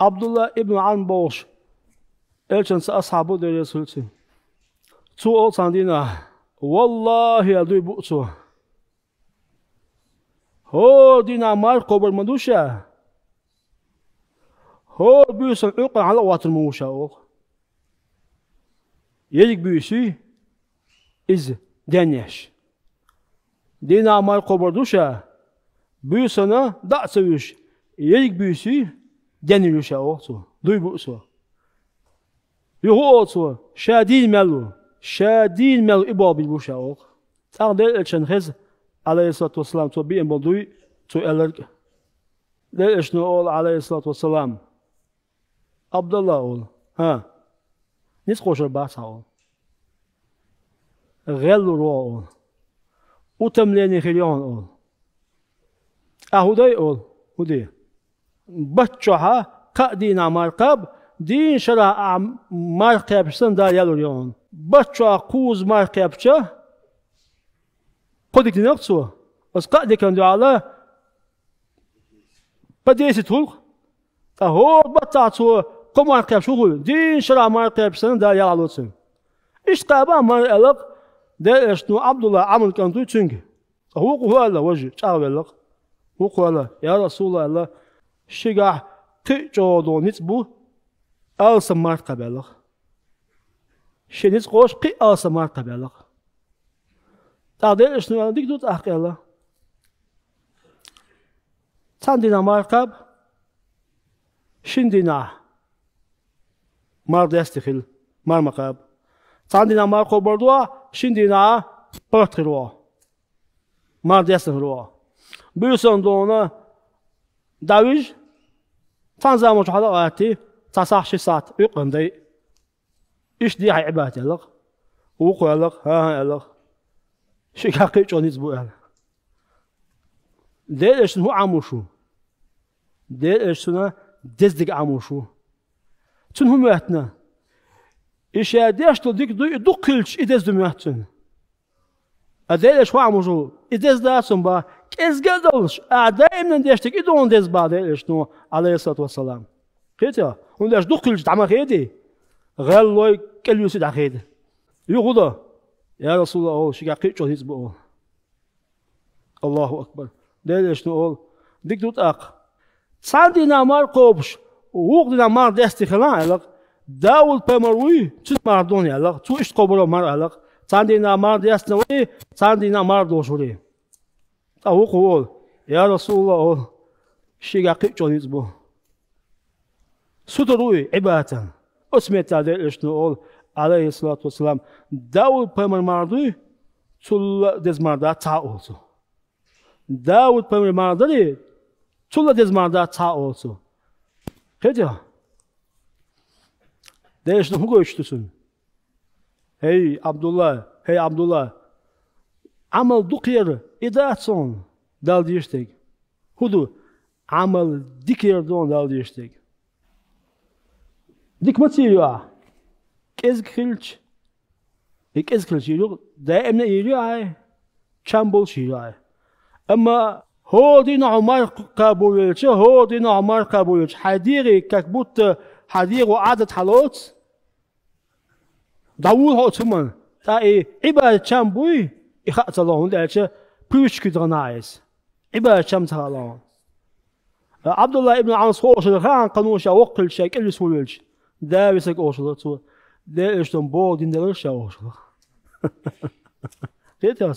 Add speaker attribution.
Speaker 1: Abdullah ibn Amr boş. Elçinse ashabı da Resulü. Çoğu olsan dina. Wallahi aduy bu çoğu. Ho dina mar kobar maduşa. Ho büyüsün ökün ala vatır muşa o. Yedik büyüsü iz denyeş. Dina mar kobar duşa. Büyüsünü da sevüş. Yedik büyüsü denilüşa o. Duy bu çoğu. يغوصوا شادين ملو إبابي بوشاوق تقدر الشن خز عليه الصلاة والسلام تو بين بلدوي تو ألرك ليش نقول عليه الصلاة والسلام عبد الله أقول ها نسخوش الباس أقول غلو رو أقول وتمليني خليون أقول أهودي أقول هودي بتشوها قدينا مركب دين شرع مركب سندا يلوريون بچا قوز مركب چه قدك نقصو بس قدك كان على بديس تلق فهو بتاعتو قم مركب شغل دين شرع مركب سندا يلوريون ايش قابا ما الق ده شنو عبد الله عمل كان تو تشنج هو الله وجه تعال الق هو قال يا رسول الله شجع تجودو نتبو ألسم مرتبة شنيس قوش قي ألسم مرتبة تعديل شنو ديك دوت أحكي الله تاندينا مركب شندينا مار دستخل مار مقاب تاندينا مركب بردوا شندينا برتخلوا مار دستخلوا بيوسون دونا داويج تانزامو شحال آتي تصح شسات يقندي إيش دي عبادة لك وقول لك ها لك شيء حقيقي جوني زبوع ده إيش هو عموشو ده إيش هو دزدق عموشو تنهم مهتنا إيش يديش تديك دقلش إدز دمهتن ده إيش هو عموشو إدز داسم با كيس جدولش أعدائي من ديشتك إدون دز بعد إيش نو عليه الصلاة والسلام كده ونداش دقلش تعمل خيدي غير لوي كل يوسف دخيد يقول يا رسول الله شيء حقيقي جوني زبوع الله أكبر ده إيش نقول ديك دوت صندينا مار قوبش ووقتنا مار دستي خلان لك داول بمروي تشت ماردون لك تو إيش قبره مار لك صندينا مار دستنوي صندينا مار دوشوري أو قول يا رسول الله شيء حقيقي جوني زبوع ستروي عبادة اسمه هذا إيش نقول عليه الصلاة والسلام داود بمر مردوي تول دزمردا تعوض داود بمر مردوي تول دزمردا تعوض كده ده إيش نقول إيش تسون هي عبد الله عمل دقير إداتون دال ديشتك هدو عمل دقير دون دال ديشتك ديك ما تيجوا كيزكلش كيزكلش يلو دائما يلو هاي شامبولش يلو هاي أما هو دينا عمر كابولش هو دينا عمر كابولش حديري كبوت حدير وعدد حلوت داول هو ثمن تاي عبادة شامبوي يخاط الله هندالش بيش كدرنايس عبادة شام تهالون عبد الله ابن عمرو صوش الخان قنوش وقل شيء كل سولش ده بيسك أوصل تو ده إيش تنبو دين ده ليش أوصل كده